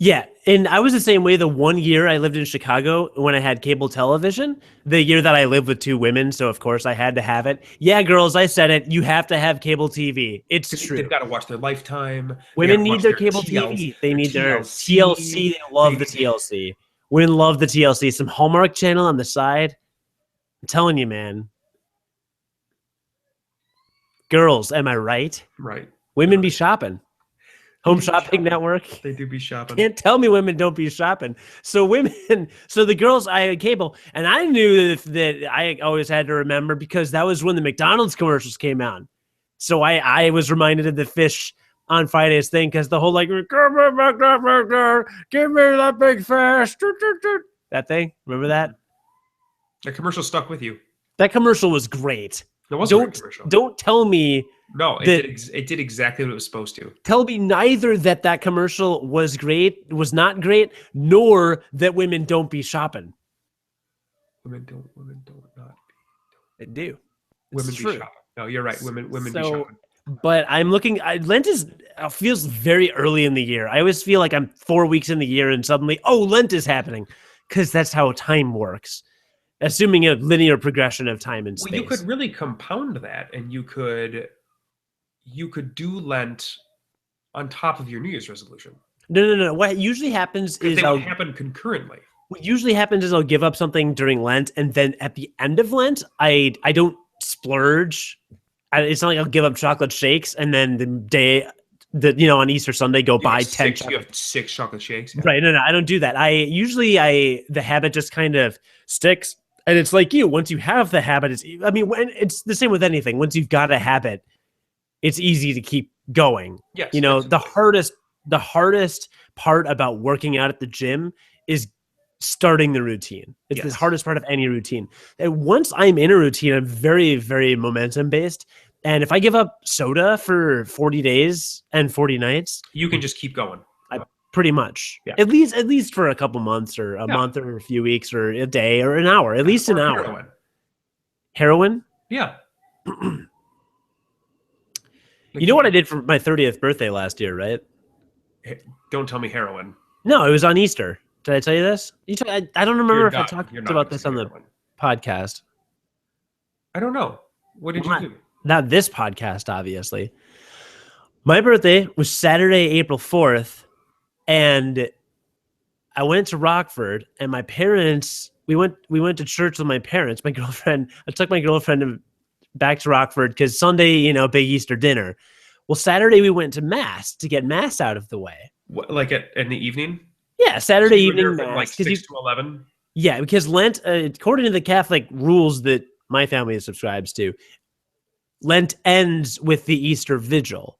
S2: Yeah, and I was the same way the 1 year I lived in Chicago when I had cable television, the year that I lived with two women, so of course I had to have it. Yeah, girls, I said it. You have to have cable TV. It's true.
S1: They've got to watch their Lifetime.
S2: Women need their cable TV. They need their TLC. They love the TLC. Women love the TLC. Some Hallmark Channel on the side. I'm telling you, man. Girls, am I right?
S1: Right.
S2: Women be shopping. Home Shopping Network.
S1: They do be shopping.
S2: Can't tell me women don't be shopping. So the girls, I had cable, and I knew that I always had to remember because that was when the McDonald's commercials came out. So I was reminded of the fish on Friday's thing because the whole like, give me that big fish. That thing, remember that?
S1: The commercial stuck with you.
S2: That commercial was great.
S1: It was a great commercial.
S2: Don't tell me.
S1: No, it did exactly what it was supposed to.
S2: Tell me neither that commercial was not great, nor that women don't be shopping.
S1: Women don't not be.
S2: They do.
S1: Women be shopping. No, you're right. Women be shopping.
S2: But I'm looking. Lent feels very early in the year. I always feel like I'm 4 weeks in the year and suddenly, Lent is happening, because that's how time works. Assuming a linear progression of time and space.
S1: Well, you could really compound that, and you could do Lent on top of your New Year's resolution.
S2: No. What usually happens is
S1: they would happen concurrently.
S2: What usually happens is I'll give up something during Lent, and then at the end of Lent, I don't splurge. It's not like I'll give up chocolate shakes, and then the day that, on Easter Sunday, go buy 10
S1: You have 6 chocolate shakes. Yeah.
S2: Right. No, I don't do that. The habit just kind of sticks. And it's like once you have the habit, it's the same with anything. Once you've got a habit, it's easy to keep going.
S1: Yes.
S2: The hardest part about working out at the gym is starting the routine. It's the hardest part of any routine. And once I'm in a routine, I'm very, very momentum based. And if I give up soda for 40 days and 40 nights,
S1: you can just keep going.
S2: Pretty much. Yeah. At least for a couple months or a month or a few weeks or a day or an hour. At least an hour. Heroin?
S1: Yeah.
S2: You know what I did for my 30th birthday last year, right?
S1: Don't tell me heroin.
S2: No, it was on Easter. Did I tell you this? I don't remember if I talked about this on the podcast.
S1: I don't know. What did you do?
S2: Not this podcast, obviously. My birthday was Saturday, April 4th. And I went to Rockford, and my parents, we went to church with my parents. I took my girlfriend back to Rockford because Sunday, big Easter dinner. Well, Saturday we went to Mass to get Mass out of the way.
S1: What, like in the evening?
S2: Yeah, Saturday evening Mass.
S1: Like 6 to 11?
S2: Yeah, because Lent, according to the Catholic rules that my family subscribes to, Lent ends with the Easter Vigil.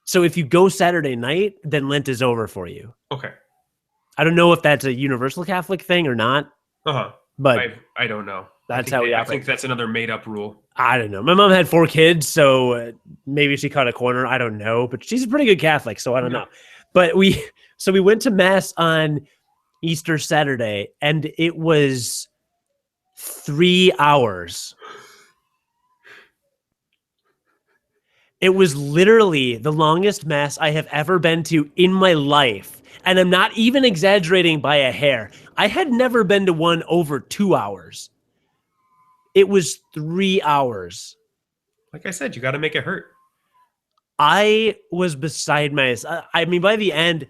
S2: So if you go Saturday night, then Lent is over for you.
S1: Okay.
S2: I don't know if that's a universal Catholic thing or not. But
S1: I don't know.
S2: That's how we operate.
S1: I think that's another made-up rule.
S2: I don't know. My mom had 4 kids, so maybe she cut a corner. I don't know. But she's a pretty good Catholic, so I don't know. But we went to Mass on Easter Saturday, and it was 3 hours. It was literally the longest Mass I have ever been to in my life. And I'm not even exaggerating by a hair. I had never been to one over 2 hours. It was 3 hours.
S1: Like I said, you got to make it hurt.
S2: I was beside myself. I mean, by the end,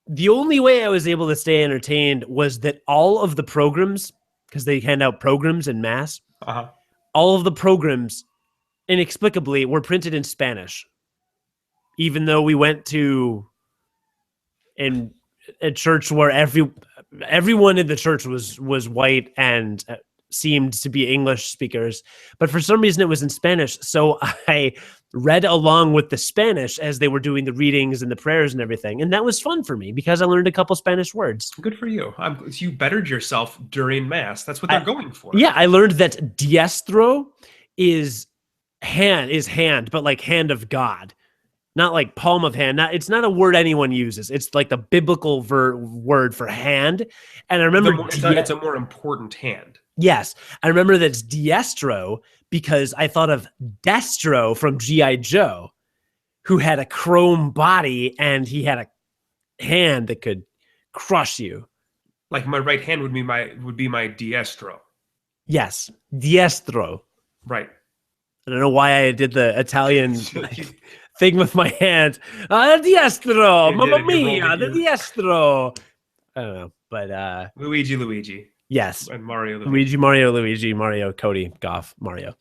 S2: the only way I was able to stay entertained was that all of the programs, because they hand out programs in Mass, all of the programs inexplicably were printed in Spanish, even though we went to a church where everyone in the church was white and seemed to be English speakers, but for some reason it was in Spanish. So I read along with the Spanish as they were doing the readings and the prayers and everything, and that was fun for me because I learned a couple Spanish words.
S1: Good for you. You bettered yourself during Mass. That's what they're going for.
S2: Yeah, I learned that diestro is hand, but like hand of God, not like palm of hand. It's not a word anyone uses. It's like the biblical word for hand. And I remember
S1: it's a more important hand.
S2: Yes, I remember that's diestro because I thought of Destro from G.I. Joe, who had a chrome body and he had a hand that could crush you.
S1: Like my right hand would be my diestro.
S2: Yes, diestro.
S1: Right.
S2: I don't know why I did the Italian thing with my hand. Diestro, mamma mia, the diestro. I don't know, but
S1: Luigi.
S2: Yes,
S1: and Mario.
S2: Luigi, Mario, Cody, Goff, Mario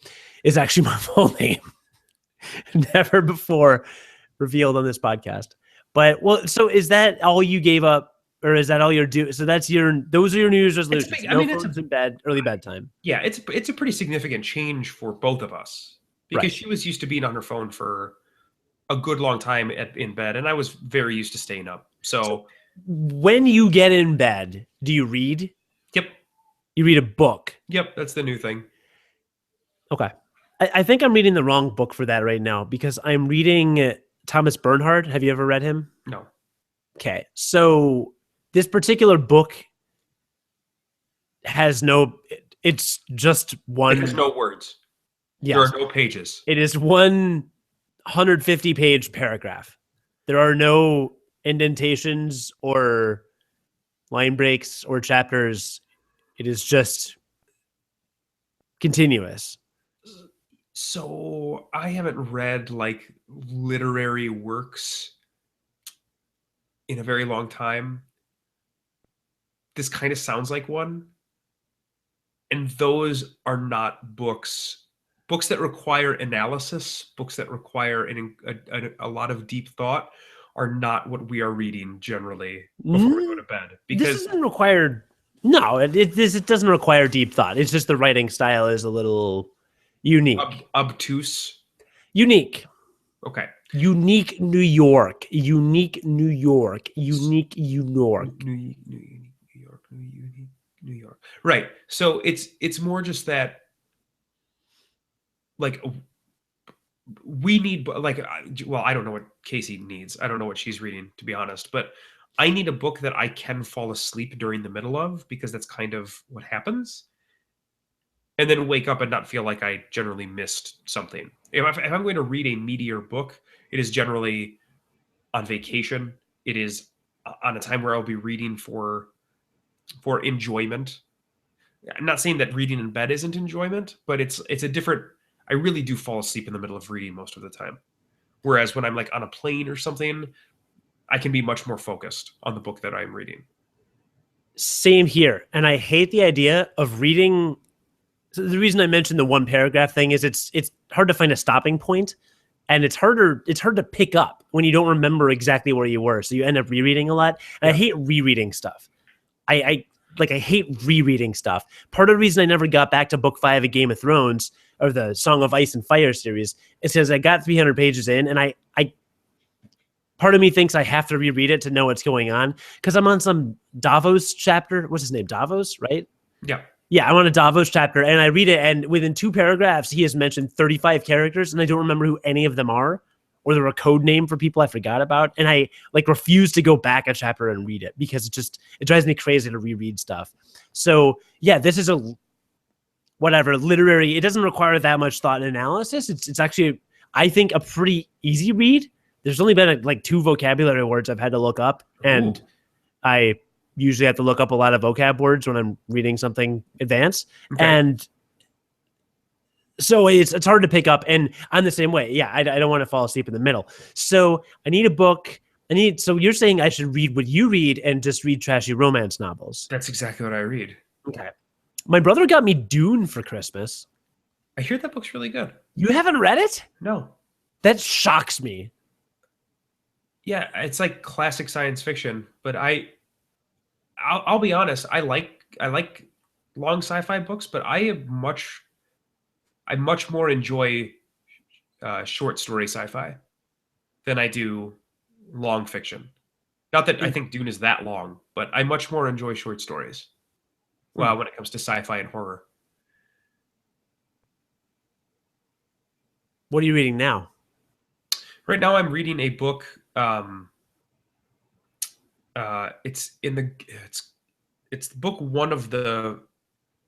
S2: is actually my full name. Never before revealed on this podcast. But so is that all you gave up, or is that all you're doing? So those are your New Year's resolutions. It's in bed, early bedtime.
S1: Yeah, it's a pretty significant change for both of us because she was used to being on her phone for a good long time in bed, and I was very used to staying up. So
S2: when you get in bed, do you read?
S1: Yep.
S2: You read a book.
S1: Yep, that's the new thing.
S2: Okay. I think I'm reading the wrong book for that right now because I'm reading Thomas Bernhard. Have you ever read him?
S1: No.
S2: Okay. So this particular book it's just one.
S1: It has no words.
S2: Yes.
S1: There are no pages.
S2: It is 150-page paragraph. There are no indentations or line breaks or chapters. It is just continuous.
S1: So I haven't read like literary works in a very long time. This kind of sounds like one. And those are not books books that require analysis, books that require a lot of deep thought are not what we are reading generally before we go to bed.
S2: This
S1: Because
S2: doesn't require. No, it doesn't require deep thought. It's just the writing style is a little unique.
S1: obtuse.
S2: Unique.
S1: Okay.
S2: Unique New York. Unique New York. Unique New York.
S1: New York. New York. Right. So it's more just that, like, we need, like, well, I don't know what Casey needs. I don't know what she's reading, to be honest, but I need a book that I can fall asleep during the middle of, because that's kind of what happens, and then wake up and not feel like I generally missed something. If I'm going to read a meatier book, it is generally on vacation. It is on a time where I'll be reading for enjoyment. I'm not saying that reading in bed isn't enjoyment, but it's a different. I really do fall asleep in the middle of reading most of the time. Whereas when I'm like on a plane or something, I can be much more focused on the book that I'm reading.
S2: Same here. And I hate the idea of reading. So the reason I mentioned the one paragraph thing is it's hard to find a stopping point, and it's hard to pick up when you don't remember exactly where you were. So you end up rereading a lot. And I hate rereading stuff. I hate rereading stuff. Part of the reason I never got back to book 5 of Game of Thrones, or the Song of Ice and Fire series, is because I got 300 pages in, and I part of me thinks I have to reread it to know what's going on, because I'm on some Davos chapter. What's his name? Davos, right?
S1: Yeah.
S2: Yeah, I'm on a Davos chapter, and I read it, and within 2 paragraphs, he has mentioned 35 characters, and I don't remember who any of them are, or they're a code name for people I forgot about, and I refuse to go back a chapter and read it, because it drives me crazy to reread stuff. So yeah, this is a literary. It doesn't require that much thought and analysis. It's actually, I think, a pretty easy read. There's only been 2 vocabulary words I've had to look up, and I usually have to look up a lot of vocab words when I'm reading something advanced. Okay. And so it's hard to pick up. And I'm the same way. Yeah, I don't want to fall asleep in the middle. So I need a book. So you're saying I should read what you read and just read trashy romance novels?
S1: That's exactly what I read.
S2: Okay. My brother got me Dune for Christmas.
S1: I hear that book's really good.
S2: You haven't read it?
S1: No.
S2: That shocks me.
S1: Yeah, it's like classic science fiction, but I'll be honest, I like long sci-fi books, but I much more enjoy short story sci-fi than I do long fiction. Not that I think Dune is that long, but I much more enjoy short stories. Well, when it comes to sci-fi and horror.
S2: What are you reading now?
S1: Right now I'm reading a book. It's book 1 of the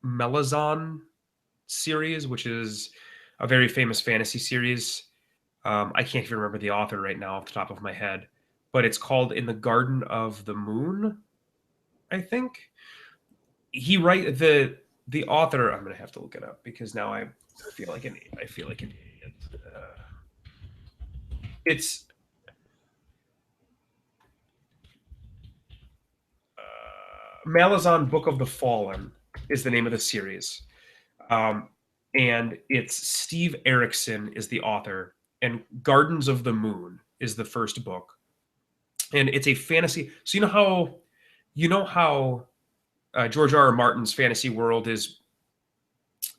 S1: Melazon series, which is a very famous fantasy series. I can't even remember the author right now off the top of my head, but it's called In the Garden of the Moon, I think. The author, I'm gonna have to look it up, because now I feel like an idiot. It's Malazan Book of the Fallen is the name of the series. And it's Steve Erickson is the author, and Gardens of the Moon is the first book. And it's a fantasy. So you know how George R.R. Martin's fantasy world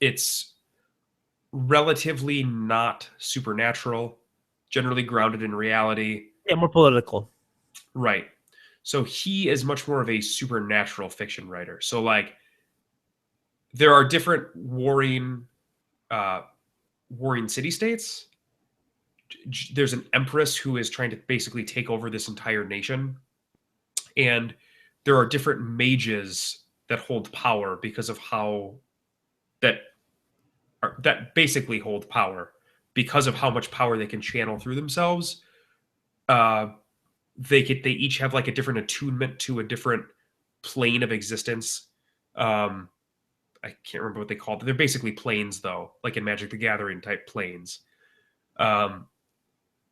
S1: it's relatively not supernatural, generally grounded in reality.
S2: Yeah, more political.
S1: Right. So he is much more of a supernatural fiction writer. So there are different warring city-states. There's an empress who is trying to basically take over this entire nation. And there are different mages that hold power because of how that basically hold power because of how much power they can channel through themselves. They each have a different attunement to a different plane of existence. I can't remember what they call it. They're basically planes, though, like in Magic the Gathering type planes, or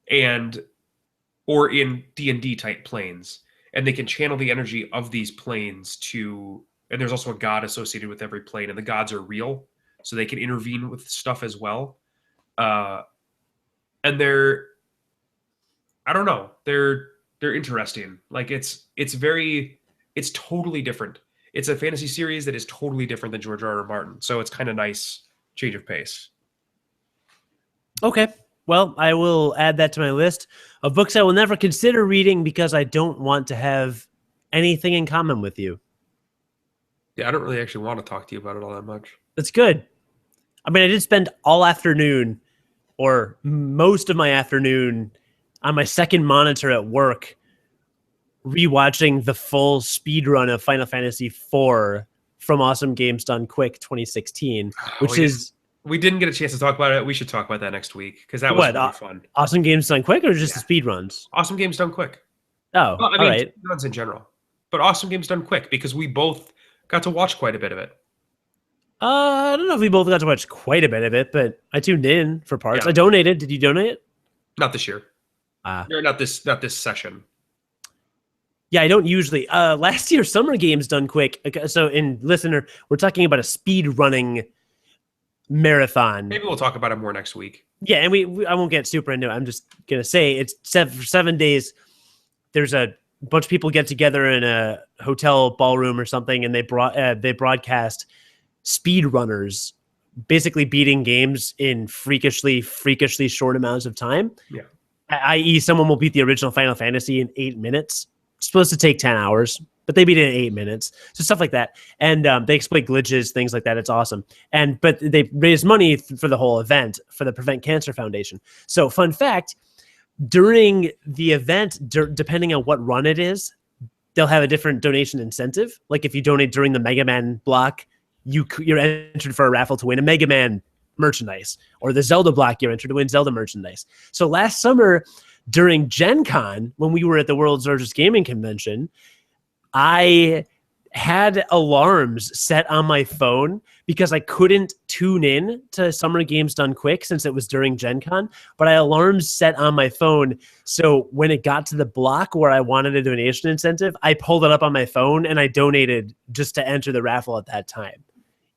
S1: in D&D type planes, and they can channel the energy of these planes to. And there's also a god associated with every plane, and the gods are real, so they can intervene with stuff as well. And I don't know, they're interesting. Like it's totally different. It's a fantasy series that is totally different than George R.R. Martin, so it's kind of nice change of pace.
S2: Okay. Well, I will add that to my list of books I will never consider reading because I don't want to have anything in common with you.
S1: Yeah, I don't really actually want to talk to you about it all that much.
S2: That's good. I mean, I did spend all afternoon or most of my afternoon on my second monitor at work rewatching the full speed run of Final Fantasy IV from Awesome Games Done Quick 2016, which
S1: we didn't get a chance to talk about it. We should talk about that next week because that was really fun.
S2: Awesome Games Done Quick or just the speed runs?
S1: Awesome Games Done Quick.
S2: Oh, well, I mean, all right.
S1: Runs in general, but Awesome Games Done Quick because we both got to watch quite a bit of it.
S2: I don't know if we both got to watch quite a bit of it, but I tuned in for parts. Yeah. I donated. Did you donate?
S1: Not this year. Not this session.
S2: Yeah, I don't usually. Last year, Summer Games Done Quick. So, in listener, we're talking about a speed running marathon.
S1: Maybe we'll talk about it more next week.
S2: Yeah, and I won't get super into it. I'm just gonna say it's for 7 days. There's a bunch of people get together in a hotel ballroom or something, and they broadcast speed runners basically beating games in freakishly short amounts of time.
S1: Yeah.
S2: I.e., someone will beat the original Final Fantasy in 8 minutes. It's supposed to take 10 hours, but they beat it in 8 minutes. So stuff like that. And they exploit glitches, things like that. It's awesome. But they raise money for the whole event for the Prevent Cancer Foundation. So fun fact, during the event, depending on what run it is, they'll have a different donation incentive. Like if you donate during the Mega Man block, you're entered for a raffle to win a Mega Man merchandise, or the Zelda block, you're entered to win Zelda merchandise. So last summer during Gen Con, when we were at the world's largest gaming convention, I had alarms set on my phone because I couldn't tune in to Summer Games Done Quick since it was during Gen Con, but I had alarms set on my phone. So when it got to the block where I wanted a donation incentive, I pulled it up on my phone and I donated just to enter the raffle at that time,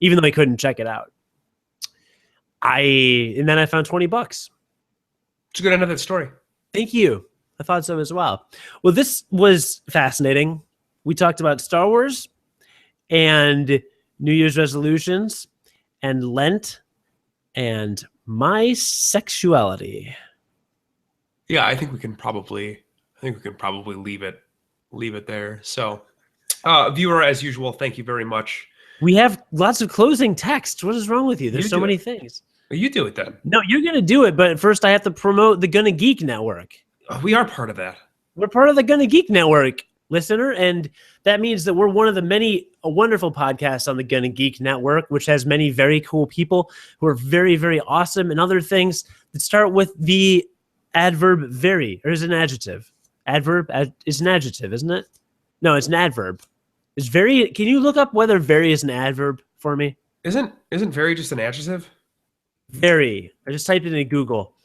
S2: even though I couldn't check it out. And then I found $20.
S1: It's a good end of that story.
S2: Thank you. I thought so as well. Well, this was fascinating. We talked about Star Wars and New Year's resolutions and Lent and my sexuality.
S1: Yeah, I think we can probably leave it there. So, viewer, as usual, thank you very much.
S2: We have lots of closing text. What is wrong with you? There's so many things.
S1: You do it then.
S2: No, you're going to do it, but first I have to promote the Gonna Geek Network.
S1: We are part of that.
S2: We're part of the Gonna Geek Network, listener, and that means that we're one of the many wonderful podcasts on the Gonna Geek Network, which has many very cool people who are very, very awesome and other things that start with the adverb very, or is it an adjective? Adverb is an adjective, isn't it? No, it's an adverb. Is very? Can you look up whether very is an adverb for me?
S1: Isn't very just an adjective?
S2: Very. I just typed it in Google.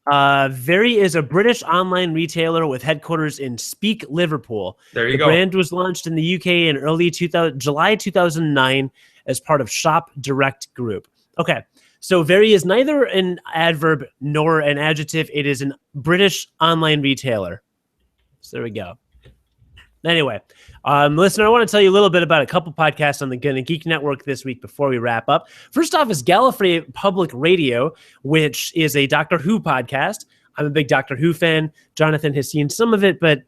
S2: Very is a British online retailer with headquarters in Speak, Liverpool.
S1: There you go.
S2: The brand was launched in the UK in early July 2009 as part of Shop Direct Group. Okay, so very is neither an adverb nor an adjective. It is a British online retailer. So there we go. Anyway, listener, I want to tell you a little bit about a couple podcasts on the Gonna Geek Network this week before we wrap up. First off is Gallifrey Public Radio, which is a Doctor Who podcast. I'm a big Doctor Who fan. Jonathan has seen some of it, but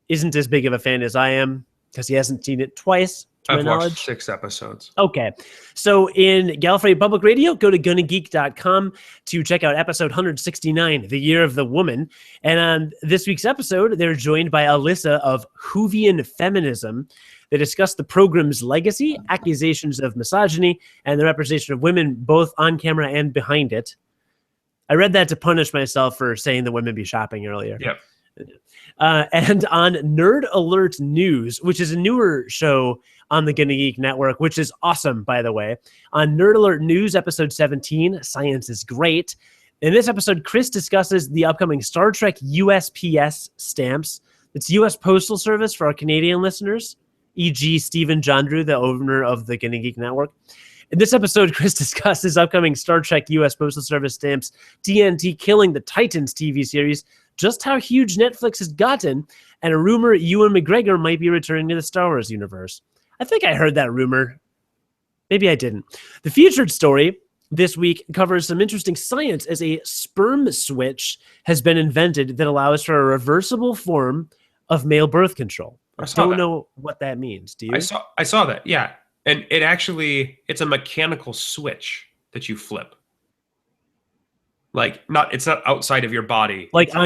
S2: isn't as big of a fan as I am because he hasn't seen it twice.
S1: I've watched 6 episodes.
S2: Okay. So in Gallifrey Public Radio, go to gonnageek.com to check out episode 169, The Year of the Woman. And on this week's episode, they're joined by Alyssa of Whovian Feminism. They discuss the program's legacy, accusations of misogyny, and the representation of women both on camera and behind it. I read that to punish myself for saying the women be shopping earlier.
S1: Yep.
S2: And on Nerd Alert News, which is a newer show on the Gonna Geek Network, which is awesome, by the way. On Nerd Alert News, episode 17, Science is Great. In this episode, Chris discusses the upcoming Star Trek USPS stamps. It's U.S. Postal Service for our Canadian listeners, e.g. Stephen Jondrew, the owner of the Gonna Geek Network. In this episode, Chris discusses upcoming Star Trek U.S. Postal Service stamps, TNT killing the Titans TV series, just how huge Netflix has gotten, and a rumor Ewan McGregor might be returning to the Star Wars universe. I think I heard that rumor. Maybe I didn't. The featured story this week covers some interesting science as a sperm switch has been invented that allows for a reversible form of male birth control. I don't know what that means. Do you?
S1: I saw that. Yeah. And it's a mechanical switch that you flip. Like it's not outside of your body.
S2: Like is it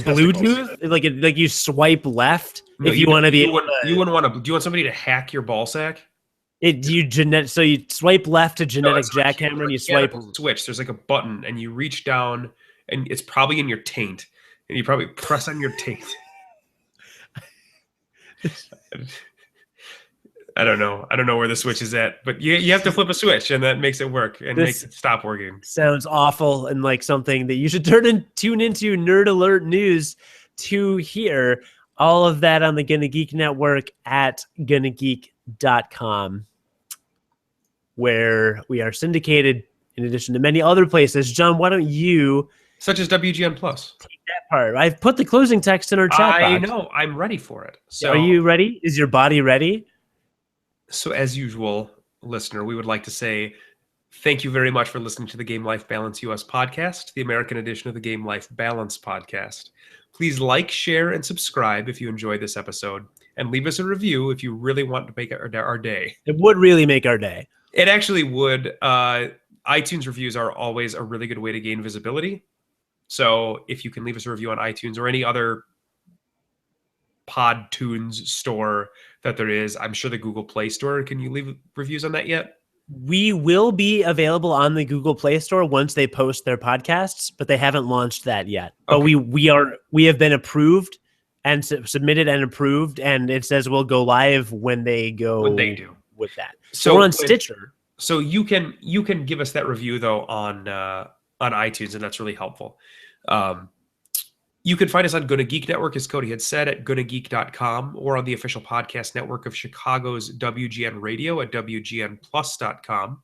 S2: Bluetooth? Like you swipe left if you want to be.
S1: You wouldn't want to. Do you want somebody to hack your ball sack?
S2: So you swipe left to genetic jackhammer and you swipe
S1: switch. There's like a button and you reach down and it's probably in your taint and you probably press on your taint. I don't know where the switch is at, but you have to flip a switch and that makes it work and makes it stop working.
S2: Sounds awful and like something that you should tune into Nerd Alert News to hear. All of that on the Gonna Geek Network at GonnaGeek.com, where we are syndicated in addition to many other places. John, why don't you...
S1: Such as WGN Plus.
S2: Take that part. I've put the closing text in our chat box.
S1: I know. I'm ready for it. So,
S2: are you ready? Is your body ready?
S1: So as usual, listener, we would like to say thank you very much for listening to the Game Life Balance US podcast, the American edition of the Game Life Balance podcast. Please like, share, and subscribe if you enjoyed this episode, and leave us a review if you really want to make our day.
S2: It would really make our day.
S1: It actually would. iTunes reviews are always a really good way to gain visibility. So if you can leave us a review on iTunes or any other PodTunes store that there is, I'm sure the Google Play Store. Can you leave reviews on that yet?
S2: We will be available on the Google Play Store once they post their podcasts, but they haven't launched that yet. Okay. But we have been approved and submitted and approved, and it says we'll go live when they do with that. So we're on Stitcher.
S1: So you can give us that review though on iTunes, and that's really helpful. You can find us on Gonna Geek Network, as Cody had said, at GonnaGeek.com, or on the official podcast network of Chicago's WGN Radio at WGNplus.com.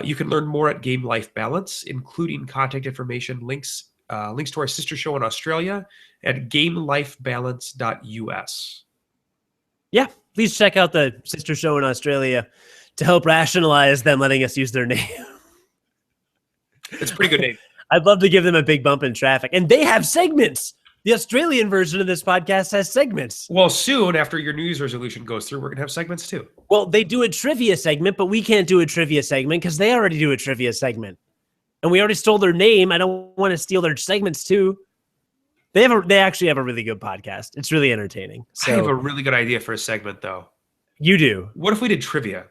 S1: You can learn more at Game Life Balance, including contact information, links to our sister show in Australia at GameLifeBalance.us.
S2: Yeah, please check out the sister show in Australia to help rationalize them letting us use their name.
S1: It's a pretty good name.
S2: I'd love to give them a big bump in traffic. And they have segments. The Australian version of this podcast has segments.
S1: Well, soon after your New Year's resolution goes through, we're going to have segments too.
S2: Well, they do a trivia segment, but we can't do a trivia segment because they already do a trivia segment. And we already stole their name. I don't want to steal their segments too. They actually have a really good podcast. It's really entertaining. So,
S1: I have a really good idea for a segment though.
S2: You do.
S1: What if we did trivia?